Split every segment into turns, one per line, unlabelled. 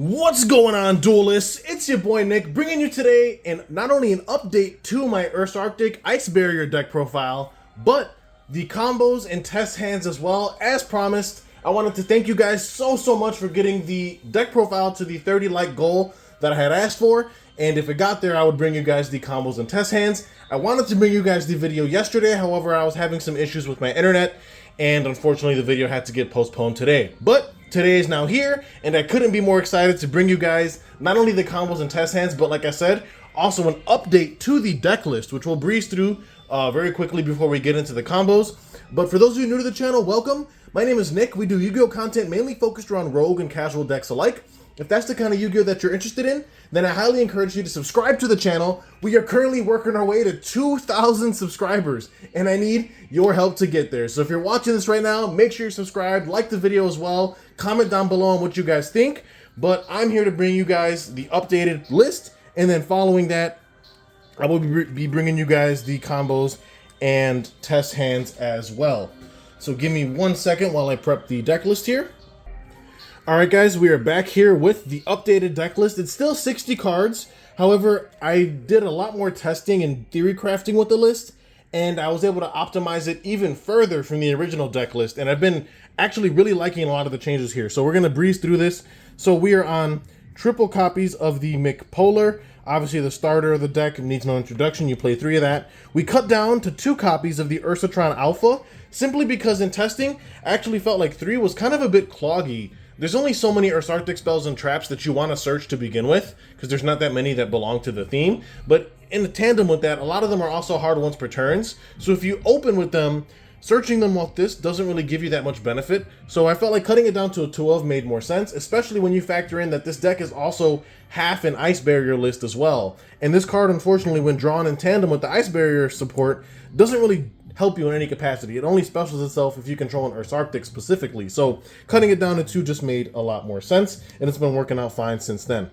What's going on, duelists? It's your boy Nick, bringing you today not only an update to my Ursarctic Ice Barrier deck profile, but the combos and test hands as well. As promised, I wanted to thank you guys so much for getting the deck profile to the 30 like goal that I had asked for. And if it got there, I would bring you guys the combos and test hands. I wanted to bring you guys the video yesterday, however, I was having some issues with my internet, and unfortunately the video had to get postponed today. But today is now here, and I couldn't be more excited to bring you guys not only the combos and test hands, but like I said, also an update to the deck list, which we'll breeze through very quickly before we get into the combos. But for those of you new to the channel, welcome. My name is Nick. We do Yu-Gi-Oh content mainly focused around rogue and casual decks alike. If that's the kind of Yu-Gi-Oh that you're interested in, then I highly encourage you to subscribe to the channel. We are currently working our way to 2,000 subscribers, and I need your help to get there. So if you're watching this right now, make sure you're subscribed, like the video as well, comment down below on what you guys think. But I'm here to bring you guys the updated list, and then following that, I will be bringing you guys the combos and test hands as well. So give me 1 second while I prep the deck list here. Alright guys, we are back here with the updated deck list. It's still 60 cards. However, I did a lot more testing and theory crafting with the list, and I was able to optimize it even further from the original deck list. And I've been actually really liking a lot of the changes here. So we're going to breeze through this. So we are on triple copies of the McPolar. Obviously, the starter of the deck needs no introduction. You play 3 of that. We cut down to 2 copies of the Ursarctic Alpha, simply because in testing, I actually felt like 3 was kind of a bit cloggy. There's only so many Ursarctic spells and traps that you want to search to begin with, because there's not that many that belong to the theme. But in tandem with that, a lot of them are also hard once per turns. So if you open with them, searching them off this doesn't really give you that much benefit. So I felt like cutting it down to a 2 of made more sense, especially when you factor in that this deck is also half an Ice Barrier list as well. And this card, unfortunately, when drawn in tandem with the Ice Barrier support, doesn't really help you in any capacity. It only specials itself if you control an Ursarctic specifically. So cutting it down to 2 just made a lot more sense, and it's been working out fine since then.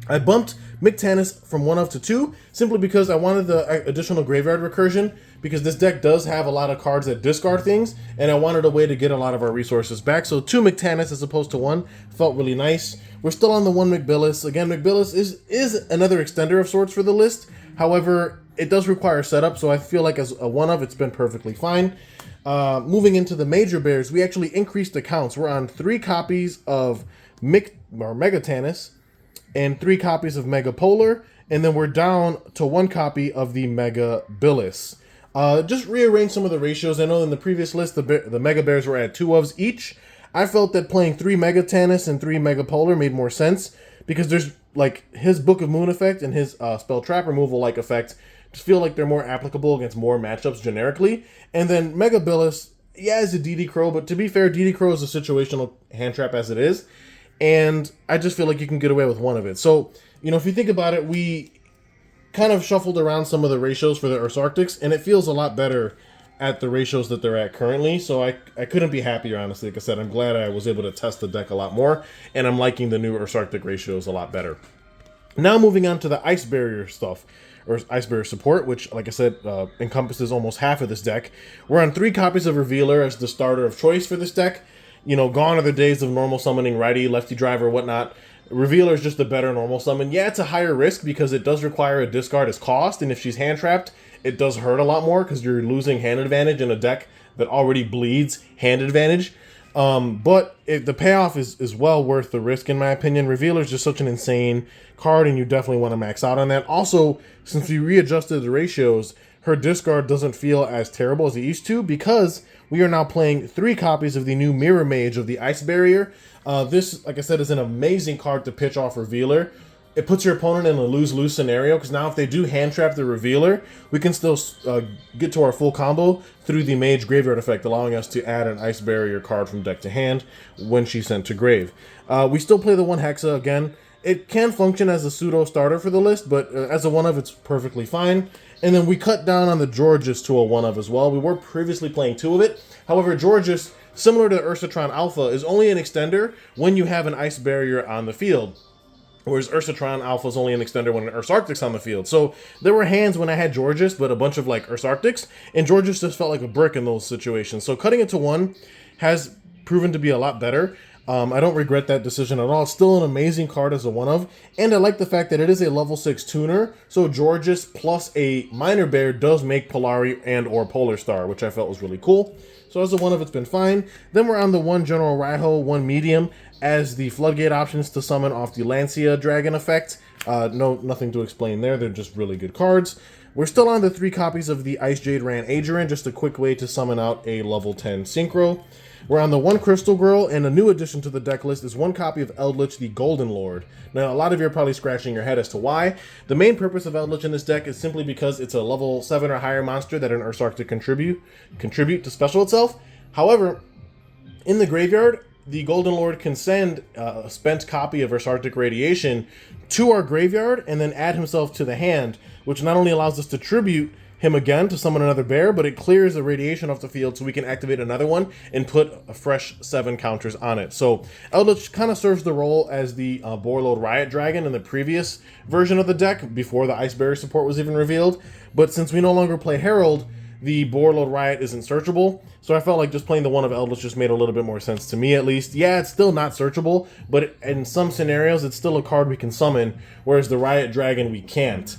I bumped Mictanus from 1 of to 2 simply because I wanted the additional graveyard recursion, because this deck does have a lot of cards that discard things, and I wanted a way to get a lot of our resources back. So 2 Mictanus as opposed to 1 felt really nice. We're still on the 1 McBillis. Again, McBillis is another extender of sorts for the list. However, it does require setup, so I feel like as a 1 of, it's been perfectly fine. Moving into the major bears, we actually increased the counts. We're on 3 copies of Megatanus and 3 copies of Megapolar, and then we're down to 1 copy of the MegaBillis. Just rearrange some of the ratios. I know in the previous list, the Mega Bears were at 2 ofs each. I felt that playing 3 Megatanus and 3 Megapolar made more sense, because there's like his Book of Moon effect and his spell trap removal like effect just feel like they're more applicable against more matchups generically. And then MegaBillis, yeah, is a DD Crow, but to be fair, DD Crow is a situational hand trap as it is, and I just feel like you can get away with 1 of it. So, you know, if you think about it, we kind of shuffled around some of the ratios for the Ursarctics, and it feels a lot better at the ratios that they're at currently. So I couldn't be happier, honestly. Like I said, I'm glad I was able to test the deck a lot more, and I'm liking the new Ursarctic ratios a lot better. Now moving on to the Ice Barrier stuff, or Ice Barrier support, which, like I said, encompasses almost half of this deck. We're on 3 copies of Revealer as the starter of choice for this deck. You know, gone are the days of normal summoning righty, lefty driver, whatnot. Revealer is just a better normal summon. Yeah, it's a higher risk because it does require a discard as cost, and if she's hand trapped, it does hurt a lot more because you're losing hand advantage in a deck that already bleeds hand advantage. But the payoff is well worth the risk, in my opinion. Revealer is just such an insane card, and you definitely want to max out on that. Also, since we readjusted the ratios, her discard doesn't feel as terrible as it used to, because we are now playing 3 copies of the new Mirror Mage of the Ice Barrier. This, like I said, is an amazing card to pitch off Revealer. It puts your opponent in a lose-lose scenario, because now if they do hand trap the Revealer, we can still get to our full combo through the Mage Graveyard effect, allowing us to add an Ice Barrier card from deck to hand when she's sent to grave. We still play the 1 Hexa again. It can function as a pseudo starter for the list, but as a 1 of, it's perfectly fine. And then we cut down on the Georges to a 1 of as well. We were previously playing 2 of it. However, Georges, similar to the Ursarctic Alpha, is only an extender when you have an Ice Barrier on the field, whereas Ursarctic Alpha is only an extender when an Ursarctic's on the field. So there were hands when I had Georges, but a bunch of like Ursarctics, and Georges just felt like a brick in those situations. So cutting it to 1 has proven to be a lot better. I don't regret that decision at all. Still an amazing card as a one-of, and I like the fact that it is a level 6 tuner, so Georges plus a minor bear does make Polari and or Polar Star, which I felt was really cool. So as a one-of, it's been fine. Then we're on the 1 General Raiho, 1 medium, as the floodgate options to summon off the Lancia Dragon effect. Nothing to explain there, they're just really good cards. We're still on the 3 copies of the Ice Jade Ran Adrian, just a quick way to summon out a level 10 Synchro. We're on the 1 Crystal Girl, and a new addition to the deck list is 1 copy of Eldritch, the Golden Lord. Now, a lot of you are probably scratching your head as to why. The main purpose of Eldritch in this deck is simply because it's a level 7 or higher monster that an Ursarctic contribute to special itself. However, in the graveyard, the Golden Lord can send a spent copy of Ursarctic Radiation to our graveyard and then add himself to the hand, which not only allows us to tribute him again to summon another bear, but it clears the radiation off the field so we can activate another one and put a fresh 7 counters on it. So Eldritch kind of serves the role as the Borreload Riot Dragon in the previous version of the deck before the Ice Barrier support was even revealed. But since we no longer play Herald, the Borreload Riot isn't searchable, so I felt like just playing the one of Eldritch just made a little bit more sense to me, at least. Yeah, it's still not searchable, but in some scenarios it's still a card we can summon, whereas the Riot Dragon we can't.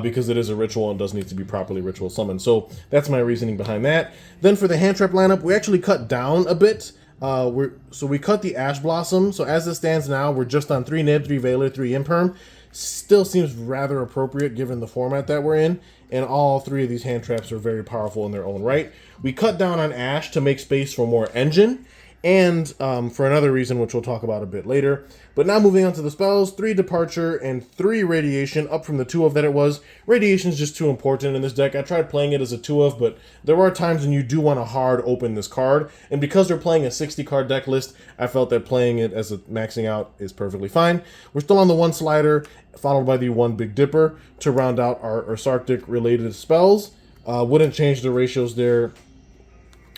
Because it is a ritual and does need to be properly ritual summoned. So that's my reasoning behind that. Then for the hand trap lineup, we actually cut down a bit. So we cut the Ash Blossom. So as it stands now, we're just on 3 Nib, 3 Veiler, 3 Imperm. Still seems rather appropriate given the format that we're in. And all 3 of these hand traps are very powerful in their own right. We cut down on Ash to make space for more Engine. And for another reason, which we'll talk about a bit later. But now moving on to the spells, 3 Departure and 3 Radiation, up from the 2 of that it was. Radiation is just too important in this deck. I tried playing it as a 2 of, but there are times when you do want to hard open this card. And because they're playing a 60 card deck list, I felt that playing it as a maxing out is perfectly fine. We're still on the 1 Slider, followed by the 1 Big Dipper to round out our Ursarctic related spells. Wouldn't change the ratios there.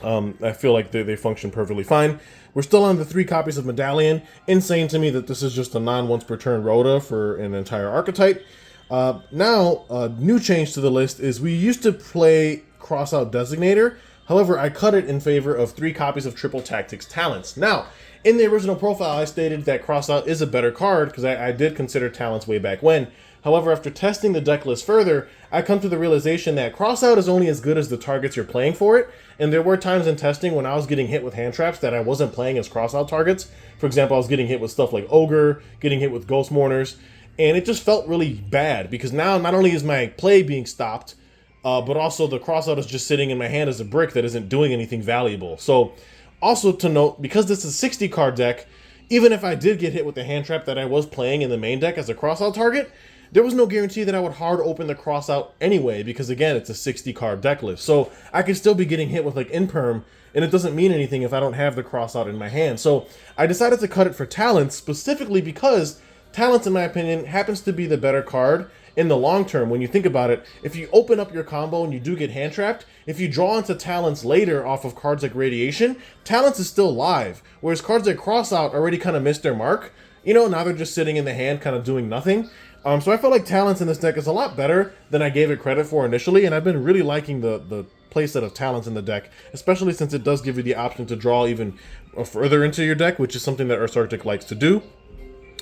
I feel like they function perfectly fine. We're still on the 3 copies of Medallion. Insane to me that this is just a non-once per turn Rhoda for an entire archetype. Now, a new change to the list is we used to play Crossout Designator. However, I cut it in favor of 3 copies of Triple Tactics Talents. Now, in the original profile, I stated that Crossout is a better card because I did consider Talents way back when. However, after testing the deck list further, I come to the realization that Crossout is only as good as the targets you're playing for it, and there were times in testing when I was getting hit with hand traps that I wasn't playing as Crossout targets. For example, I was getting hit with stuff like Ogre, getting hit with Ghost Mourners, and it just felt really bad, because now not only is my play being stopped, but also the Crossout is just sitting in my hand as a brick that isn't doing anything valuable. So, also to note, because this is a 60 card deck, even if I did get hit with the hand trap that I was playing in the main deck as a Crossout target, there was no guarantee that I would hard open the Crossout anyway, because again, it's a 60 card deck list. So I could still be getting hit with like Imperm, and it doesn't mean anything if I don't have the Crossout in my hand. So I decided to cut it for Talents, specifically because Talents, in my opinion, happens to be the better card in the long term. When you think about it, if you open up your combo and you do get hand trapped, if you draw into Talents later off of cards like Radiation, Talents is still live, whereas cards like Crossout already kind of missed their mark. You know, now they're just sitting in the hand kind of doing nothing. So I felt like Talents in this deck is a lot better than I gave it credit for initially, and I've been really liking the playset of Talents in the deck, especially since it does give you the option to draw even further into your deck, which is something that Ursarctic likes to do.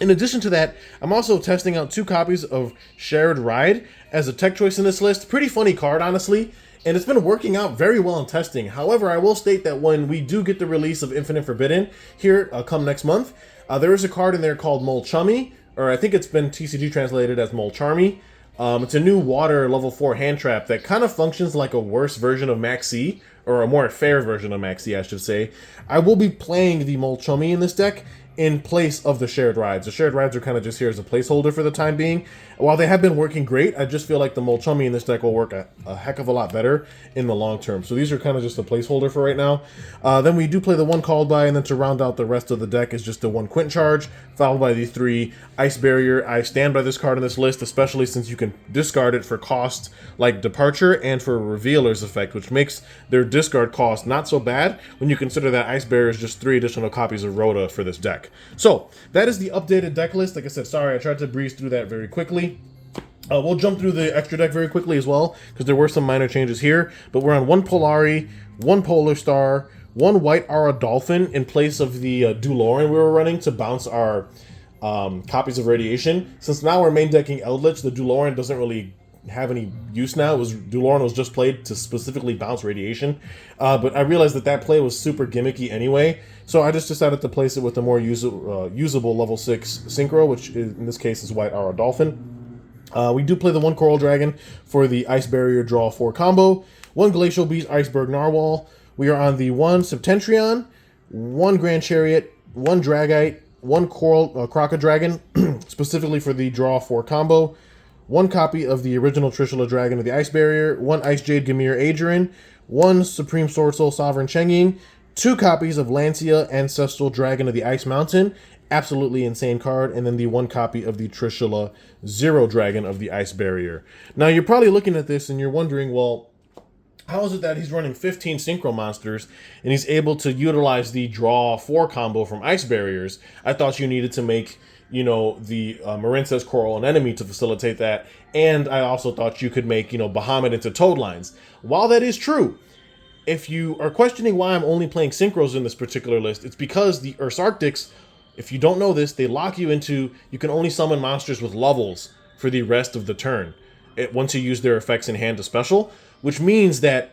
In addition to that, I'm also testing out 2 copies of Shared Ride as a tech choice in this list. Pretty funny card, honestly, and it's been working out very well in testing. However, I will state that when we do get the release of Infinite Forbidden here come next month, there is a card in there called Mole Chummy, or I think it's been TCG translated as Mole Charmy. It's a new water level 4 hand trap that kind of functions like a worse version of Maxi, or a more fair version of Maxi, I should say. I will be playing the Mole Chummy in this deck in place of the Shared Rides. The Shared Rides are kind of just here as a placeholder for the time being. While they have been working great, I just feel like the Mole Chummy in this deck will work a heck of a lot better in the long term. So these are kind of just a placeholder for right now. Then we do play the 1 Called By, and then to round out the rest of the deck is just the 1 Quint Charge, followed by the 3 Ice Barrier. I stand by this card in this list, especially since you can discard it for cost like Departure and for Revealer's Effect, which makes their discard cost not so bad when you consider that Ice Barrier is just 3 additional copies of Rhoda for this deck. So that is the updated deck list. Like I said, sorry, I tried to breeze through that very quickly. We'll jump through the extra deck very quickly as well, because there were some minor changes here. But we're on 1 Polari, 1 Polar Star, one white Aura Dolphin in place of the Duloran we were running to bounce our copies of Radiation. Since now we're main decking Eldritch, the Duloran doesn't really have any use now. Duloran was just played to specifically bounce Radiation, but I realized that play was super gimmicky anyway, so I just decided to place it with a more usable level 6 Synchro, which in this case is white Aura Dolphin. We do play the one Coral Dragon for the Ice Barrier draw 4 combo, one Glacial Beast Iceberg Narwhal. We are on the one Septentrion, one Grand Chariot, one Dragite, one Coral Crocodragon, specifically for the draw 4 combo, one copy of the original Trishula Dragon of the Ice Barrier, one Ice Jade Gamir Adrian, one Supreme Sword Soul Sovereign Chengyin, two copies of Lancia Ancestral Dragon of the Ice Mountain, absolutely insane card, and then the one copy of the Trishula Zero Dragon of the Ice Barrier. Now you're probably looking at this and you're wondering, well, how is it that he's running 15 Synchro monsters and he's able to utilize the draw 4 combo from Ice Barriers? I thought you needed to make, you know, the Marincess Coral an enemy to facilitate that, and I also thought you could make, you know, Bahamut into Toad lines. While that is true, if you are questioning why I'm only playing Synchros in this particular list, it's because the Ursarctics, if you don't know this, they lock you into, you can only summon monsters with levels for the rest of the turn once you use their effects in hand to special, which means that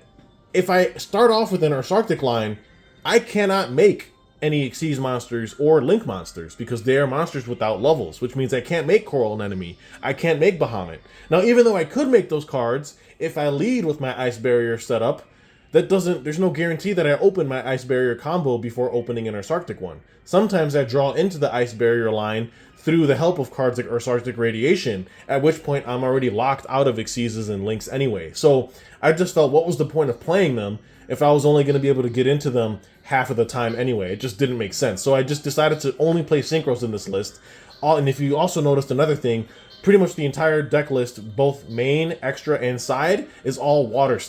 if I start off with an Ursarctic line, I cannot make any Xyz monsters or Link monsters because they are monsters without levels, which means I can't make Coral an enemy. I can't make Bahamut. Now, even though I could make those cards, if I lead with my Ice Barrier setup, there's no guarantee that I open my Ice Barrier combo before opening an Ursarctic one. Sometimes I draw into the Ice Barrier line through the help of cards like Ursarctic Radiation, at which point I'm already locked out of Xyzes and Links anyway. So I just felt, what was the point of playing them if I was only going to be able to get into them half of the time anyway? It just didn't make sense. So I just decided to only play Synchros in this list. And if you also noticed another thing, pretty much the entire deck list, both main, extra, and side, is all water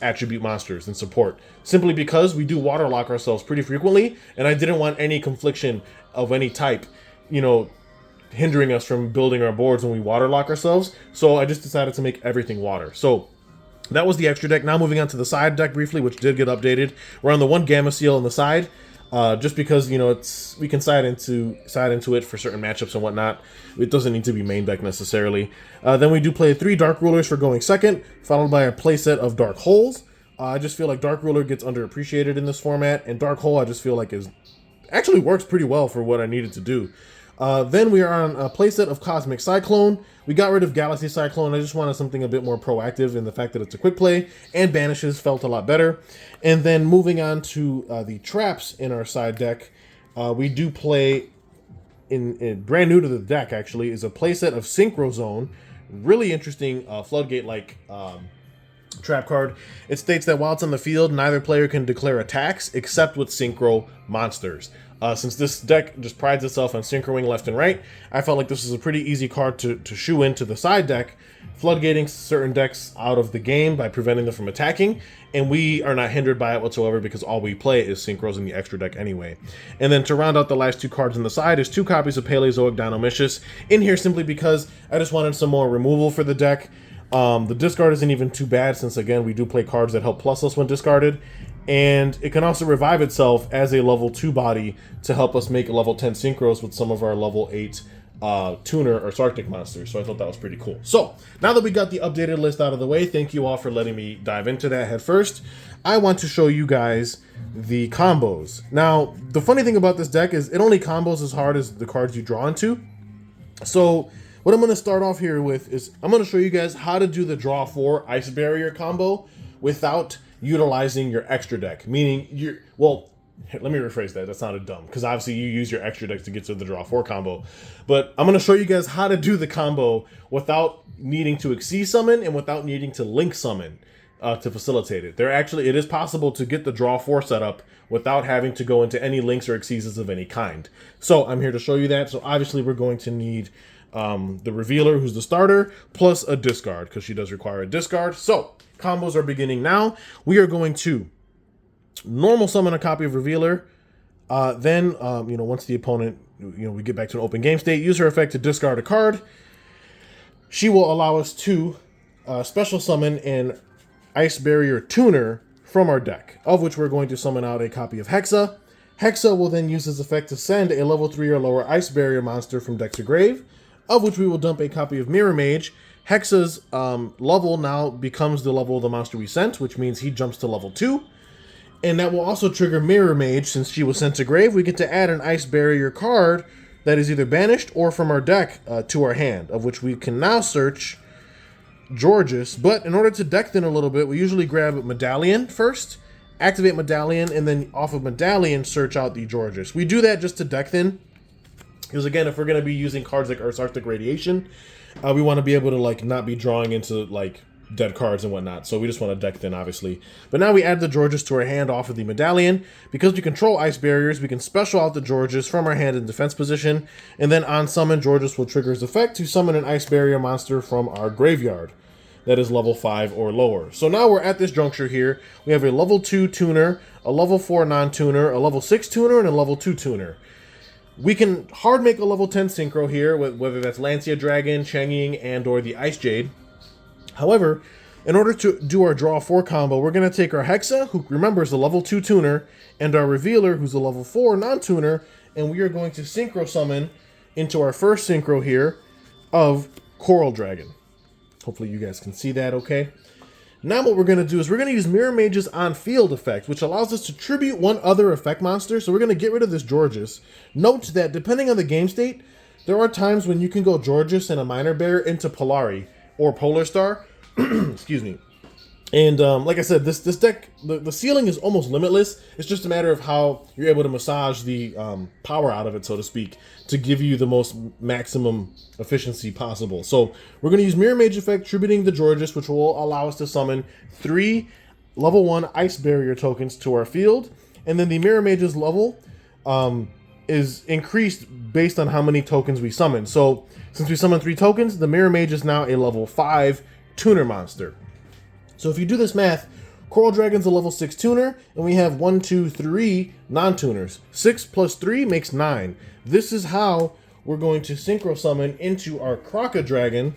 attribute monsters and support. Simply because we do water lock ourselves pretty frequently, and I didn't want any confliction of any type, you know, hindering us from building our boards when we water lock ourselves. So I just decided to make everything water. So that was the extra deck. Now moving on to the side deck briefly, which did get updated. We're on the one Gamma Seal on the side, just because, you know, we can side into it for certain matchups and whatnot. It doesn't need to be main deck necessarily. Then we do play 3 Dark Rulers for going second, followed by a playset of Dark Holes. I just feel like Dark Ruler gets underappreciated in this format, and Dark Hole I just feel like actually works pretty well for what I needed to do. Then we are on a playset of Cosmic Cyclone. We got rid of Galaxy Cyclone. I just wanted something a bit more proactive in the fact that it's a quick play, and Banishes felt a lot better. And then moving on to the traps in our side deck, we do play, in brand new to the deck actually, is a playset of Synchro Zone. Really interesting Floodgate-like trap card. It states that while it's on the field, neither player can declare attacks except with Synchro monsters. Since this deck just prides itself on synchroing left and right, I felt like this was a pretty easy card to shoe into the side deck, floodgating certain decks out of the game by preventing them from attacking, and we are not hindered by it whatsoever because all we play is Synchros in the extra deck anyway. And then to round out the last 2 cards on the side is 2 copies of Paleozoic Dinomycius in here simply because I just wanted some more removal for the deck. The discard isn't even too bad since, again, we do play cards that help plus us when discarded. And it can also revive itself as a level 2 body to help us make level 10 Synchros with some of our level 8 tuner or Ursarctic monsters. So I thought that was pretty cool. So now that we got the updated list out of the way, thank you all for letting me dive into that head first. I want to show you guys the combos. Now, the funny thing about this deck is it only combos as hard as the cards you draw into. So what I'm going to start off here with is I'm going to show you guys how to do the draw 4 Ice Barrier combo without utilizing your extra deck, meaning well, let me rephrase that. That sounded dumb because obviously you use your extra deck to get to the draw 4 combo, but I'm going to show you guys how to do the combo without needing to Xyz summon and without needing to Link summon to facilitate it. It is possible to get the draw 4 setup without having to go into any Links or Xyzes of any kind. So I'm here to show you that. So obviously we're going to need the Revealer, who's the starter, plus a discard because she does require a discard. So combos are beginning now. We are going to normal summon a copy of Revealer. Then, once the opponent, we get back to an open game state, use her effect to discard a card. She will allow us to special summon an Ice Barrier Tuner from our deck, of which we're going to summon out a copy of Hexa. Hexa will then use this effect to send a level 3 or lower Ice Barrier monster from deck to grave, of which we will dump a copy of Mirror Mage. Hexa's level now becomes the level of the monster we sent, which means he jumps to level 2. And that will also trigger Mirror Mage. Since she was sent to grave, we get to add an Ice Barrier card that is either banished or from our deck to our hand, of which we can now search Georges. But in order to deck thin a little bit, we usually grab Medallion first, activate Medallion, and then off of Medallion, search out the Georges. We do that just to deck thin, because again, if we're going to be using cards like Ursarctic Radiation, we want to be able to like not be drawing into like dead cards and whatnot, so we just want to deck thin, obviously. But now we add the Georges to our hand off of the Medallion. Because we control Ice Barriers, we can special out the Georges from our hand in defense position, and then on summon, Georges will trigger his effect to summon an Ice Barrier monster from our graveyard that is level 5 or lower. So now we're at this juncture here. We have a level 2 tuner, a level 4 non-tuner, a level 6 tuner, and a level 2 tuner. We can hard make a level 10 Synchro here, whether that's Lancia Dragon, Changing, and or the Ice Jade. However, in order to do our draw 4 combo, we're going to take our Hexa, who remember is the level 2 tuner, and our Revealer, who's a level 4 non-tuner, and we are going to Synchro summon into our first Synchro here of Coral Dragon. Hopefully you guys can see that okay. Now what we're going to do is we're going to use Mirror Mage's on-field effect, which allows us to tribute one other effect monster. So we're going to get rid of this Georges. Note that depending on the game state, there are times when you can go Georges and a Minor Bear into Polari or Polar Star. Excuse me. And like I said, this deck, the ceiling is almost limitless. It's just a matter of how you're able to massage the power out of it, so to speak, to give you the most maximum efficiency possible. So we're going to use Mirror Mage effect, tributing the Georges, which will allow us to summon 3 level 1 Ice Barrier tokens to our field. And then the Mirror Mage's level is increased based on how many tokens we summon. So since we summon 3 tokens, the Mirror Mage is now a level 5 tuner monster. So if you do this math, Coral Dragon's a level 6 tuner, and we have 1, 2, 3 non-tuners. 6 plus 3 makes 9. This is how we're going to Synchro summon into our Croca Dragon,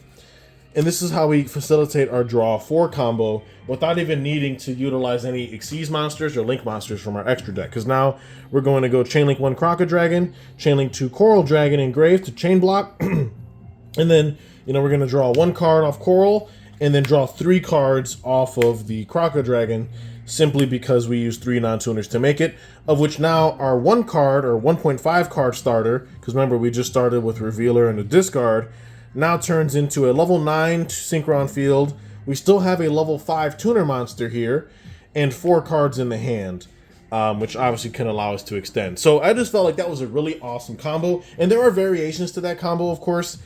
and this is how we facilitate our draw 4 combo without even needing to utilize any Xyz monsters or Link monsters from our extra deck. Because now we're going to go Chainlink 1 Croca Dragon, Chainlink 2 Coral Dragon Engraved to chain block, and then we're going to draw 1 card off Coral, and then draw 3 cards off of the Croca Dragon, simply because we use 3 non-tuners to make it, of which now our 1 card, or 1.5 card starter, because remember we just started with Revealer and a discard, now turns into a level 9 Synchron field. We still have a level 5 tuner monster here, and 4 cards in the hand, which obviously can allow us to extend. So I just felt like that was a really awesome combo, and there are variations to that combo, of course.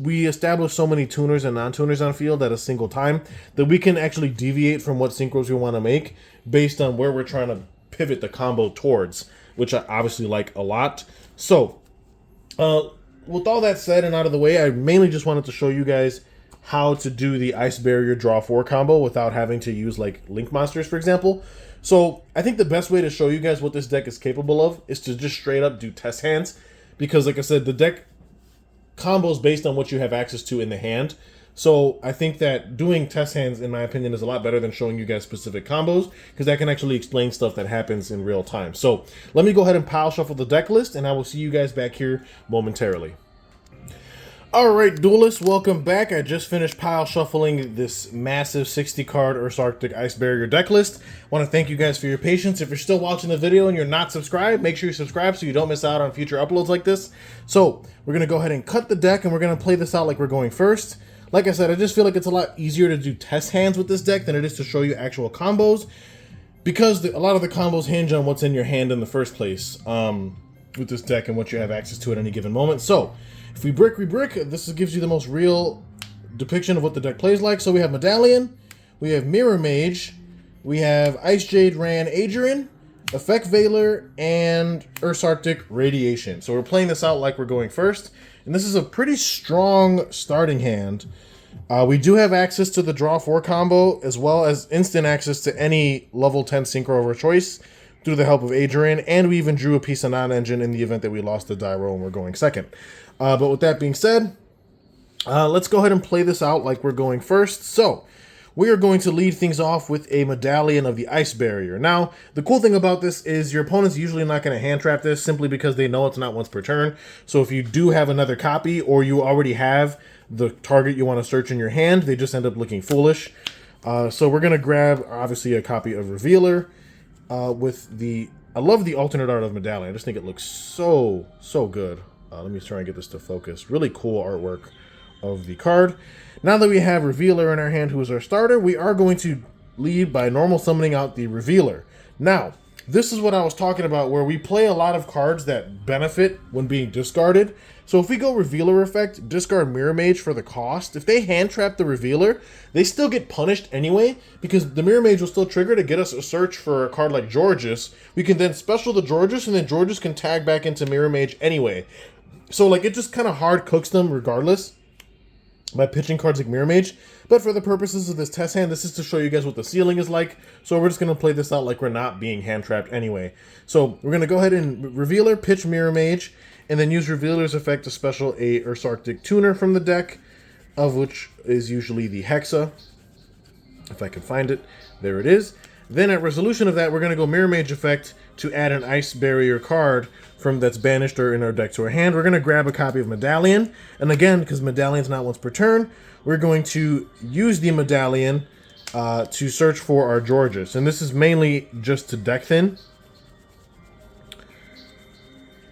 We established so many tuners and non-tuners on field at a single time that we can actually deviate from what synchros we want to make based on where we're trying to pivot the combo towards, which I obviously like a lot. So, with all that said and out of the way, I mainly just wanted to show you guys how to do the Ice Barrier draw 4 combo without having to use like Link monsters, for example. So I think the best way to show you guys what this deck is capable of is to just straight up do test hands, because like I said, the deck combos based on what you have access to in the hand. So I think that doing test hands, in my opinion, is a lot better than showing you guys specific combos, because that can actually explain stuff that happens in real time. So let me go ahead and pile shuffle the deck list, and I will see you guys back here momentarily. Alright, duelists, welcome back. I just finished pile shuffling this massive 60-card Ursarctic Ice Barrier deck list. I want to thank you guys for your patience. If you're still watching the video and you're not subscribed, make sure you subscribe so you don't miss out on future uploads like this. So, we're going to go ahead and cut the deck, and we're going to play this out like we're going first. Like I said, I just feel like it's a lot easier to do test hands with this deck than it is to show you actual combos, because a lot of the combos hinge on what's in your hand in the first place with this deck and what you have access to at any given moment. So, if we brick, this gives you the most real depiction of what the deck plays like. So we have Medallion, we have Mirror Mage, we have Ice Jade Ran Adrian, Effect Veiler, and Ursarctic Radiation. So we're playing this out like we're going first. And this is a pretty strong starting hand. We do have access to the draw 4 combo, as well as instant access to any level 10 Synchro of our choice through the help of Adrian, and we even drew a piece of non-engine in the event that we lost the die roll and we're going second. But with that being said, let's go ahead and play this out like we're going first. So, we are going to lead things off with a Medallion of the Ice Barrier. Now, the cool thing about this is your opponent's usually not going to hand trap this simply because they know it's not once per turn. So if you do have another copy or you already have the target you want to search in your hand, they just end up looking foolish. So we're going to grab, obviously, a copy of Revealer with the... I love the alternate art of Medallion. I just think it looks so good. Let me try and get this to focus. Really cool artwork of the card. Now that we have Revealer in our hand, who is our starter, we are going to lead by normal summoning out the Revealer. Now, this is what I was talking about, where we play a lot of cards that benefit when being discarded. So if we go Revealer effect, discard Mirror Mage for the cost, if they hand trap the Revealer, they still get punished anyway, because the Mirror Mage will still trigger to get us a search for a card like Georges. We can then special the Georges, and then Georges can tag back into Mirror Mage anyway. So like, it just kind of hard cooks them regardless by pitching cards like Mirror Mage. But for the purposes of this test hand, this is to show you guys what the ceiling is like. So we're just going to play this out like we're not being hand trapped anyway. So we're going to go ahead and Revealer, pitch Mirror Mage, and then use Revealer's effect to special a Ursarctic tuner from the deck, of which is usually the Hexa. If I can find it, there it is. Then at resolution of that, we're going to go Mirror Mage effect to add an Ice Barrier card from that's banished or in our deck to our hand. We're going to grab a copy of Medallion, and again, because Medallion's not once per turn, we're going to use the Medallion to search for our Georges, and this is mainly just to deck thin.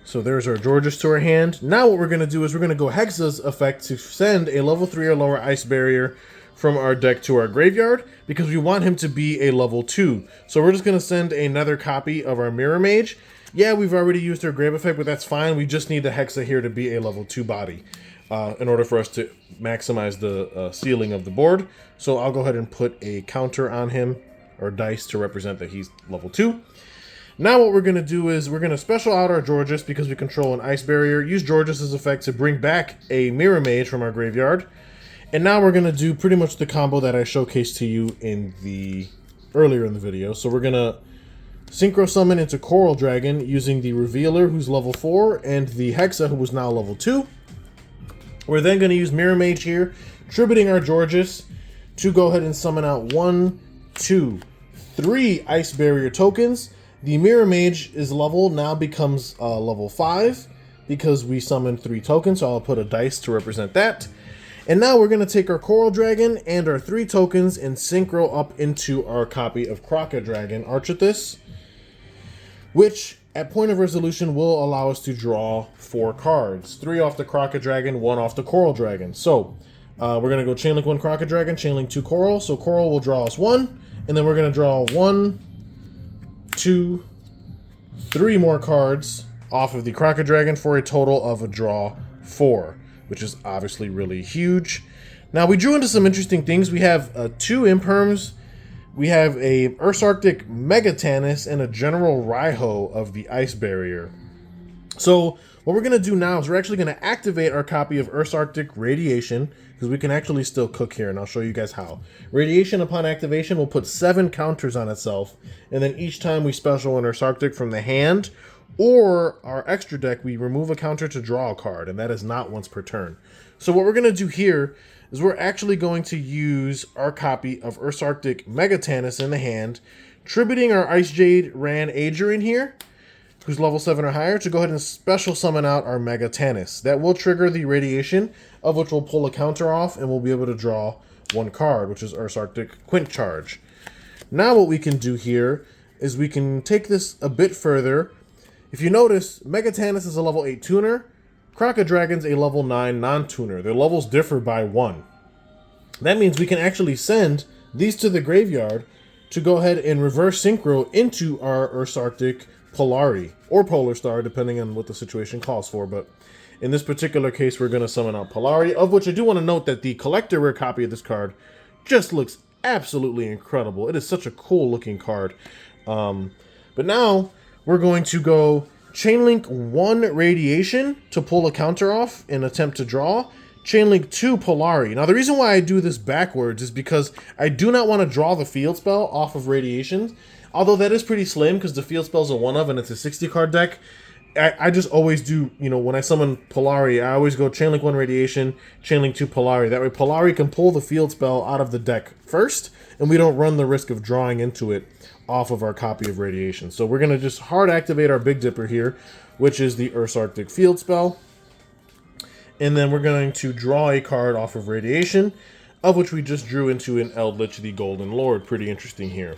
So there's our Georges to our hand. Now what we're going to do is we're going to go Hexa's effect to send a level 3 or lower Ice Barrier from our deck to our graveyard, because we want him to be a level 2. So we're just going to send another copy of our Mirror Mage. Yeah, we've already used our grave effect, but that's fine. We just need the Hexa here to be a level 2 body in order for us to maximize the ceiling of the board. So I'll go ahead and put a counter on him, or dice, to represent that he's level 2. Now what we're going to do is we're going to special out our Georges because we control an Ice Barrier. Use Georges' effect to bring back a Mirror Mage from our graveyard. And now we're going to do pretty much the combo that I showcased to you earlier in the video. So we're going to Synchro summon into Coral Dragon using the Revealer, who's level 4, and the Hexa, who is now level 2. We're then going to use Mirror Mage here, tributing our Georges to go ahead and summon out 1, 2, 3 Ice Barrier tokens. The Mirror Mage is now becomes level 5 because we summoned 3 tokens, so I'll put a dice to represent that. And now we're going to take our Coral Dragon and our 3 tokens and Synchro up into our copy of Croca Dragon Archithis, which at point of resolution will allow us to draw 4 cards. 3 off the Croca Dragon, 1 off the Coral Dragon. So we're going to go Chainlink 1 Croca Dragon, Chainlink 2 Coral. So Coral will draw us 1, and then we're going to draw 1, 2, 3 more cards off of the Croca Dragon for a total of a draw 4, which is obviously really huge. Now we drew into some interesting things. We have 2 Imperms, we have a Ursarctic Megatannis, and a General Raiho of the Ice Barrier. So what we're going to do now is we're actually going to activate our copy of Ursarctic Radiation, because we can actually still cook here, and I'll show you guys how. Radiation, upon activation, will put 7 counters on itself, and then each time we special an Ursarctic from the hand or our extra deck, we remove a counter to draw a card, and that is not once per turn. So what we're going to do here is we're actually going to use our copy of Ursarctic Megatannis in the hand, tributing our Ice Jade Ran Ager in here, who's level 7 or higher, to go ahead and special summon out our Megatannis. That will trigger the Radiation, of which we'll pull a counter off, and we'll be able to draw 1 card, which is Ursarctic Quint Charge. Now what we can do here is we can take this a bit further. If you notice, Megatannis is a level 8 tuner, Croca Dragon's a level 9 non-tuner. Their levels differ by 1. That means we can actually send these to the graveyard to go ahead and reverse Synchro into our Ursarctic Polari, or Polar Star, depending on what the situation calls for. But in this particular case, we're going to summon out Polari, of which I do want to note that the collector rare copy of this card just looks absolutely incredible. It is such a cool looking card. But now we're going to go Chainlink 1 Radiation to pull a counter off and attempt to draw. Chainlink 2 Polari. Now the reason why I do this backwards is because I do not want to draw the field spell off of Radiation. Although that is pretty slim because the field spell's a 1 of and it's a 60 card deck. I just always do, you know, when I summon Polari, I always go Chainlink 1 Radiation, Chainlink 2 Polari. That way Polari can pull the field spell out of the deck first, and we don't run the risk of drawing into it off of our copy of Radiation. So we're going to just hard activate our Big Dipper here, which is the Ursarctic field spell. And then we're going to draw a card off of Radiation, of which we just drew into an Eldritch the Golden Lord. Pretty interesting here.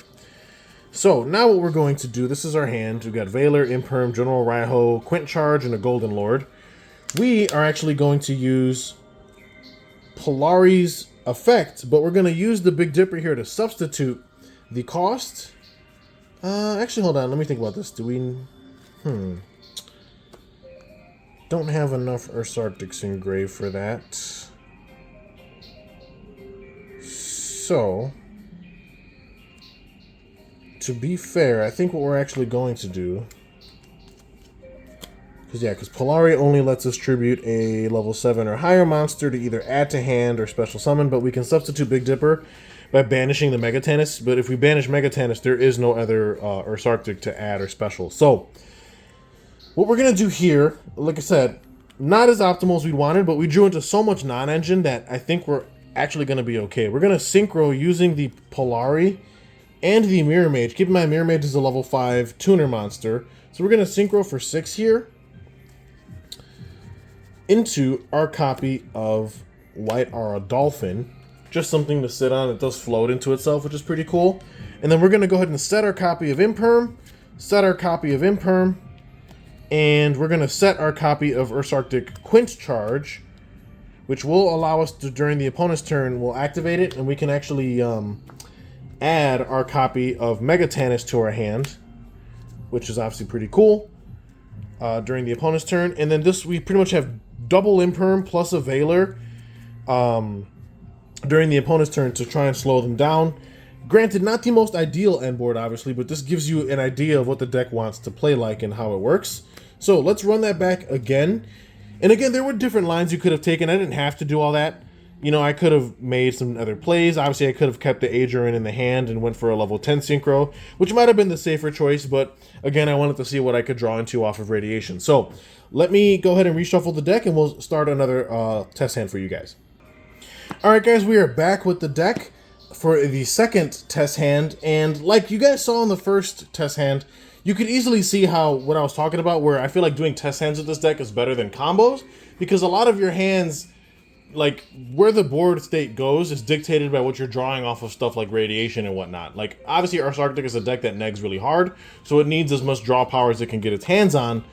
So now what we're going to do, this is our hand. We've got Valor, Imperm, General Raiho, Quint Charge, and a Golden Lord. We are actually going to use Polari's effect, but we're going to use the Big Dipper here to substitute the cost. Actually, hold on. Let me think about this. Do we... Don't have enough Ursarctics engraved for that. So, to be fair, I think what we're actually going to do... Because Polari only lets us tribute a level 7 or higher monster to either add to hand or special summon, but we can substitute Big Dipper by banishing the Megatannis. But if we banish Megatannis, there is no other Ursarctic to add or special. So, what we're going to do here, like I said, not as optimal as we wanted, but we drew into so much non-engine that I think we're actually going to be okay. We're going to Synchro using the Polari and the Mirror Mage. Keep in mind, Mirror Mage is a level 5 tuner monster. So we're going to Synchro for 6 here into our copy of White Aura Dolphin. Just something to sit on. It does float into itself, which is pretty cool. And then we're going to go ahead and set our copy of Imperm, set our copy of Imperm, and we're going to set our copy of Ursarctic Quint Charge, which will allow us to, during the opponent's turn, we'll activate it, and we can actually add our copy of Megatannis to our hand, which is obviously pretty cool, during the opponent's turn. And then this, we pretty much have double Imperm plus a Valor during the opponent's turn to try and slow them down. Granted, not the most ideal end board, obviously, but this gives you an idea of what the deck wants to play like and how it works. So let's run that back again. And again, there were different lines you could have taken. I didn't have to do all that. You know, I could have made some other plays. Obviously, I could have kept the Agerin in the hand and went for a level 10 Synchro, which might have been the safer choice, but again, I wanted to see what I could draw into off of Radiation. So let me go ahead and reshuffle the deck, and we'll start another test hand for you guys. All right, guys, we are back with the deck for the second test hand, and like you guys saw in the first test hand, you could easily see how what I was talking about, where I feel like doing test hands with this deck is better than combos, because a lot of your hands, like where the board state goes, is dictated by what you're drawing off of stuff like Radiation and whatnot. Like obviously Ursarctic is a deck that negs really hard, so it needs as much draw power as it can get its hands on.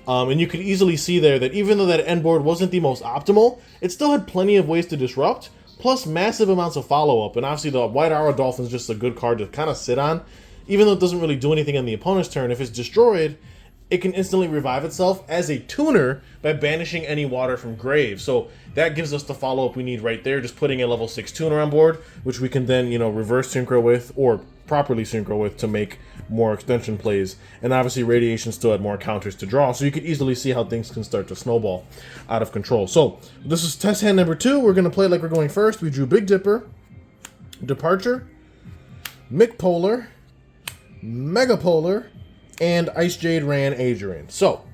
And you could easily see there that even though that end board wasn't the most optimal, it still had plenty of ways to disrupt, plus massive amounts of follow-up. And obviously the White Aura Dolphin is just a good card to kind of sit on. Even though it doesn't really do anything on the opponent's turn, if it's destroyed, it can instantly revive itself as a tuner by banishing any water from grave. So that gives us the follow-up we need right there, just putting a level 6 tuner on board, which we can then, you know, reverse Synchro with, or properly Synchro with to make more extension plays. And obviously Radiation still had more counters to draw, so you could easily see how things can start to snowball out of control. So this is test hand number 2. We're going to play like we're going first. We drew Big Dipper, Departure, McPolar, Megapolar, and Ice Jade ran Agerin. So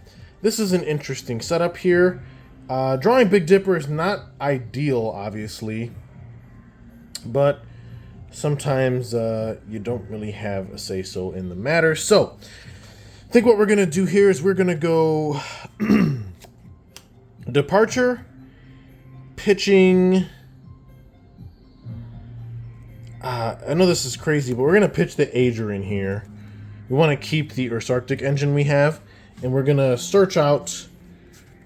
this is an interesting setup here. Drawing Big Dipper is not ideal, obviously, but sometimes you don't really have a say-so in the matter. So I think what we're going to do here is we're going to go Departure, pitching... I know this is crazy, but we're going to pitch the Agerin here. We want to keep the Ursarctic engine we have, and we're going to search out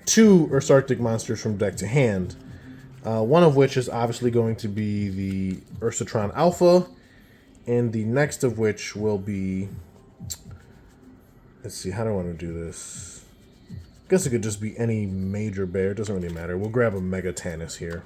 2 Ursarctic monsters from deck to hand. One of which is obviously going to be the Ursatron Alpha, and the next of which will be... Let's see, how do I want to do this? I guess it could just be any major bear. It doesn't really matter. We'll grab a Megatannis here.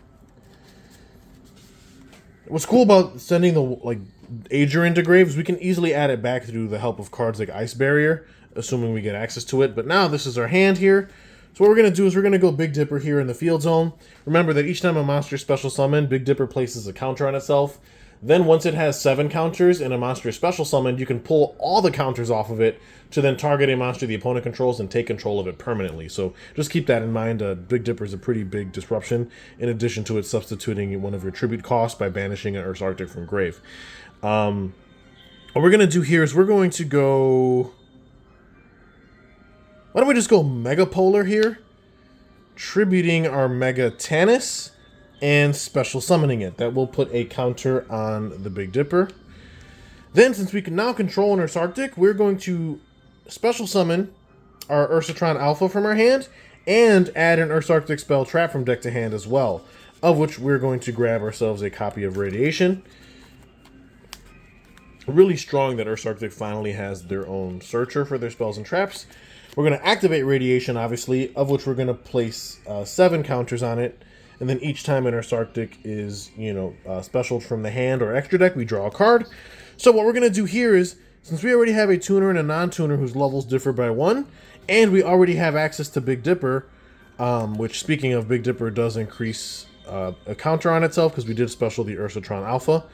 What's cool about sending the Agerin to grave is we can easily add it back through the help of cards like Ice Barrier, assuming we get access to it. But now this is our hand here. So what we're going to do is we're going to go Big Dipper here in the field zone. Remember that each time a monster special summon, Big Dipper places a counter on itself. Then once it has 7 counters and a monster is special summoned, you can pull all the counters off of it to then target a monster the opponent controls and take control of it permanently. So just keep that in mind. Big Dipper is a pretty big disruption, in addition to it substituting one of your tribute costs by banishing an Ursarctic from grave. What we're going to do here is we're going to go... Why don't we just go Mega Polar here? Tributing our Mega Tannis and special summoning it. That will put a counter on the Big Dipper. Then, since we can now control an Ursarctic, we're going to special summon our Ursartron Alpha from our hand and add an Ursarctic spell trap from deck to hand as well, of which we're going to grab ourselves a copy of Radiation. Really strong that Ursarctic finally has their own searcher for their spells and traps. We're going to activate Radiation, obviously, of which we're going to place 7 counters on it. And then each time an Ursarctic is, specialed from the hand or extra deck, we draw a card. So what we're going to do here is, since we already have a tuner and a non-tuner whose levels differ by 1, and we already have access to Big Dipper, which, speaking of Big Dipper, does increase a counter on itself because we did special the Ursartron Alpha.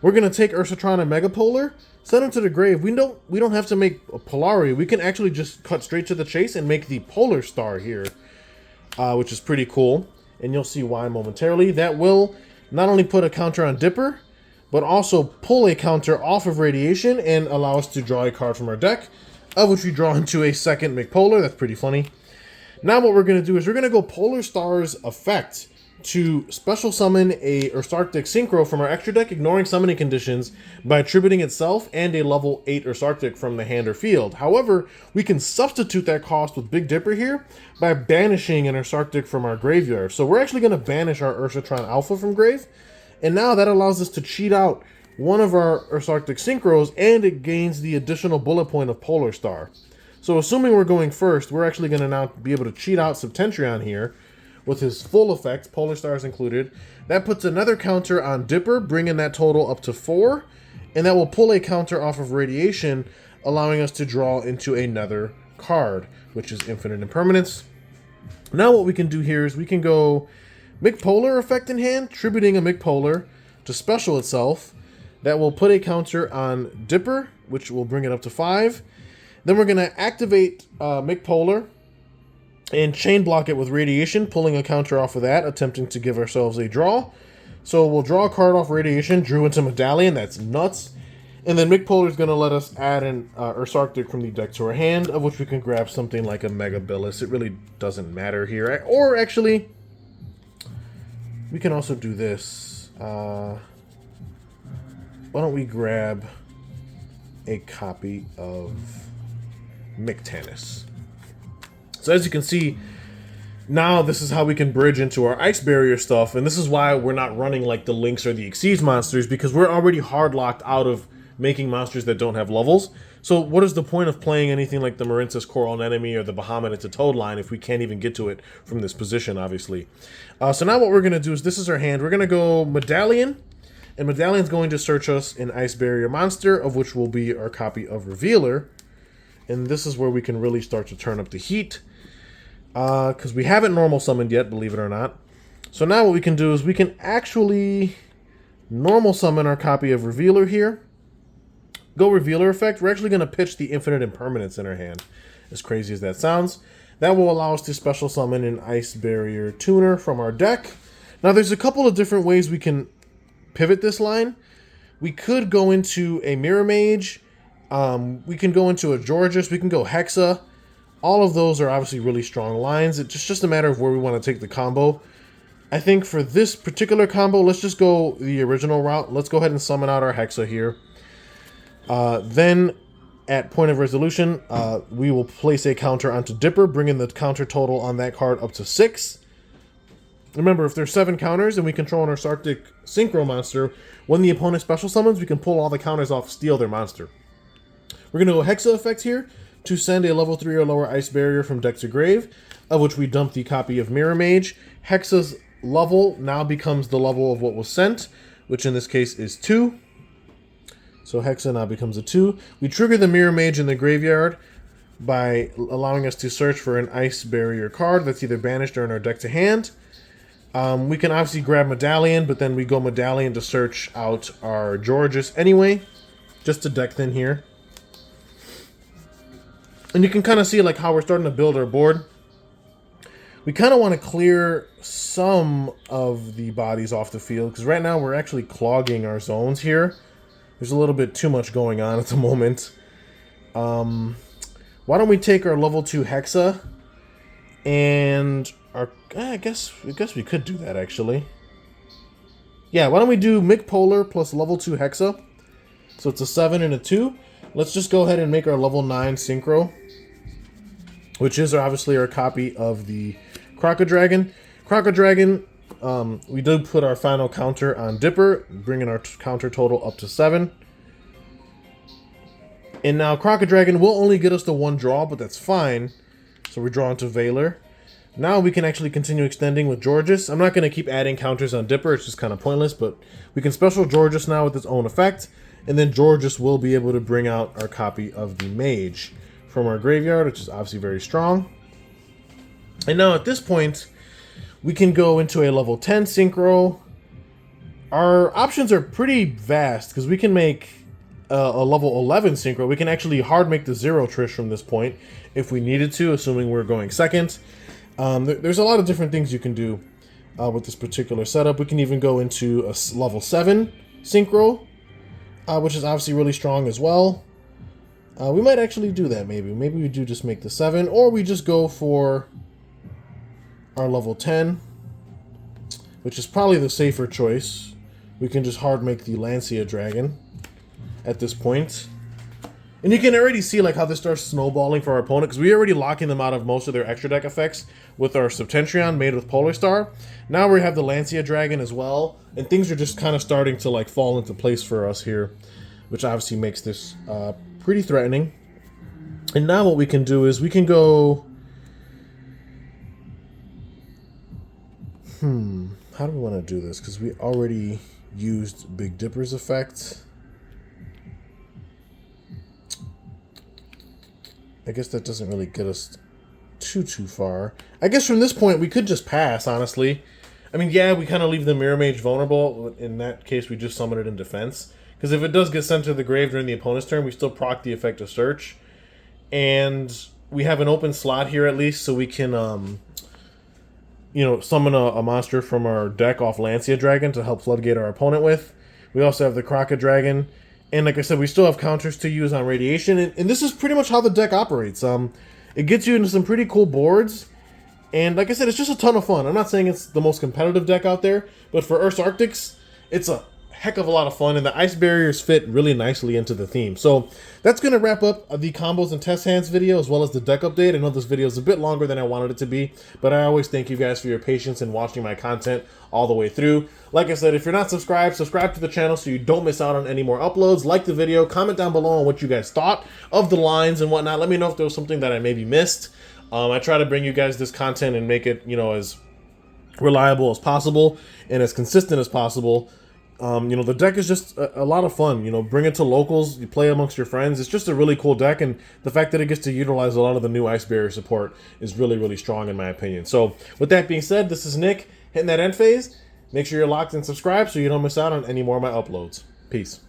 We're going to take Ursartron and Mega Polar, send him to the grave. We don't have to make a Polarity. We can actually just cut straight to the chase and make the Polar Star here, which is pretty cool. And you'll see why momentarily. That will not only put a counter on Dipper, but also pull a counter off of Radiation and allow us to draw a card from our deck, of which we draw into a second McPolar. That's pretty funny. Now what we're going to do is we're going to go Polar Star's effect to special summon a Ursarctic Synchro from our extra deck, ignoring summoning conditions, by attributing itself and a level 8 Ursarctic from the hand or field. However, we can substitute that cost with Big Dipper here by banishing an Ursarctic from our graveyard. So we're actually going to banish our Ursartron Alpha from grave, and now that allows us to cheat out one of our Ursarctic Synchros, and it gains the additional bullet point of Polar Star. So assuming we're going first, we're actually going to now be able to cheat out Septentrion here, with his full effect, Polar Stars included. That puts another counter on Dipper, bringing that total up to 4. And that will pull a counter off of Radiation, allowing us to draw into another card, which is Infinite Impermanence. Now what we can do here is we can go McPolar effect in hand, tributing a McPolar to special itself. That will put a counter on Dipper, which will bring it up to 5. Then we're going to activate McPolar and chain block it with Radiation, pulling a counter off of that, attempting to give ourselves a draw. So we'll draw a card off Radiation, drew into Medallion, that's nuts. And then McPolar is going to let us add an Ursarctic from the deck to our hand, of which we can grab something like a Mega Billis. It really doesn't matter here. Or actually, we can also do this. Why don't we grab a copy of Tannis? So as you can see, now this is how we can bridge into our Ice Barrier stuff, and this is why we're not running like the Lynx or the Exceeds monsters, because we're already hard locked out of making monsters that don't have levels. So what is the point of playing anything like the Marinthus Coral Anemone or the Bahamut into Toad line if we can't even get to it from this position, obviously. So now what we're going to do is, this is our hand. We're going to go Medallion, and Medallion's going to search us an Ice Barrier monster, of which will be our copy of Revealer. And this is where we can really start to turn up the heat, because we haven't normal summoned yet, believe it or not. So now what we can do is we can actually normal summon our copy of Revealer here. Go Revealer effect. We're actually going to pitch the Infinite Impermanence in our hand, as crazy as that sounds. That will allow us to special summon an Ice Barrier tuner from our deck. Now there's a couple of different ways we can pivot this line. We could go into a Mirror Mage. We can go into a Georges. We can go Hexa. All of those are obviously really strong lines. It's just a matter of where we want to take the combo. I think for this particular combo, let's just go the original route. Let's go ahead and summon out our Hexa here. Then, at point of resolution, we will place a counter onto Dipper, bringing the counter total on that card up to 6. Remember, if there's 7 counters and we control an Ursarctic Synchro monster, when the opponent special summons, we can pull all the counters off, steal their monster. We're going to go Hexa effect here to send a level 3 or lower Ice Barrier from deck to grave, of which we dump the copy of Mirror Mage. Hexa's level now becomes the level of what was sent, which in this case is 2. So Hexa now becomes a 2. We trigger the Mirror Mage in the graveyard by allowing us to search for an Ice Barrier card that's either banished or in our deck to hand. We can obviously grab Medallion, but then we go Medallion to search out our Georges anyway, just to deck thin here. And you can kind of see like how we're starting to build our board. We kind of want to clear some of the bodies off the field, because right now we're actually clogging our zones here. There's a little bit too much going on at the moment. Why don't we take our level 2 Hexa and our... I guess we could do that, actually. Yeah, why don't we do McPolar plus level 2 Hexa? So it's a 7 and a 2. Let's just go ahead and make our level 9 Synchro, which is obviously our copy of the Crocodragon. Crocodragon, we did put our final counter on Dipper, bringing our counter total up to 7. And now Crocodragon will only get us the 1 draw, but that's fine. So we draw into Valor. Now we can actually continue extending with Georges. I'm not going to keep adding counters on Dipper, it's just kind of pointless, but we can special Georges now with its own effect. And then Georges will be able to bring out our copy of the Mage from our graveyard, which is obviously very strong. And now at this point, we can go into a level 10 Synchro. Our options are pretty vast, because we can make a level 11 Synchro. We can actually hard make the 0 Trish from this point if we needed to, assuming we're going second. There's a lot of different things you can do with this particular setup. We can even go into a level 7 Synchro, which is obviously really strong as well. We might actually do that, maybe. Maybe we do just make the 7, or we just go for our level 10, which is probably the safer choice. We can just hard make the Lancia Dragon at this point. And you can already see like how this starts snowballing for our opponent, because we're already locking them out of most of their extra deck effects with our Septentrion made with Polar Star. Now we have the Lancia Dragon as well, and things are just kind of starting to like fall into place for us here, which obviously makes this pretty threatening. And now what we can do is we can go... how do we want to do this? Because we already used Big Dipper's effect. I guess that doesn't really get us too far. I guess from this point we could just pass, honestly. I mean, yeah, we kind of leave the Mirror Mage vulnerable. In that case, we just summon it in defense. Because if it does get sent to the grave during the opponent's turn, we still proc the effect of Search. And we have an open slot here at least, so we can... you know, summon a monster from our deck off Lancia Dragon to help floodgate our opponent with. We also have the Crocodragon. And like I said, we still have counters to use on Radiation. And this is pretty much how the deck operates. It gets you into some pretty cool boards. And like I said, it's just a ton of fun. I'm not saying it's the most competitive deck out there, but for Ursarctics, it's a heck of a lot of fun, and the ice barriers fit really nicely into the theme. So that's going to wrap up the combos and test hands video, as well as the deck update. I know this video is a bit longer than I wanted it to be, but I always thank you guys for your patience in watching my content all the way through. Like I said, if you're not subscribed, subscribe to the channel so you don't miss out on any more uploads. Like the video, comment down below on what you guys thought of the lines and whatnot. Let me know if there was something that I maybe missed. I try to bring you guys this content and make it, you know, as reliable as possible and as consistent as possible. You know, the deck is just a lot of fun. You know, bring it to locals, you play amongst your friends. It's just a really cool deck, and the fact that it gets to utilize a lot of the new ice barrier support is really, really strong in my opinion. So with that being said, this is Nick hitting that end phase. Make sure you're locked and subscribed so you don't miss out on any more of my uploads. Peace.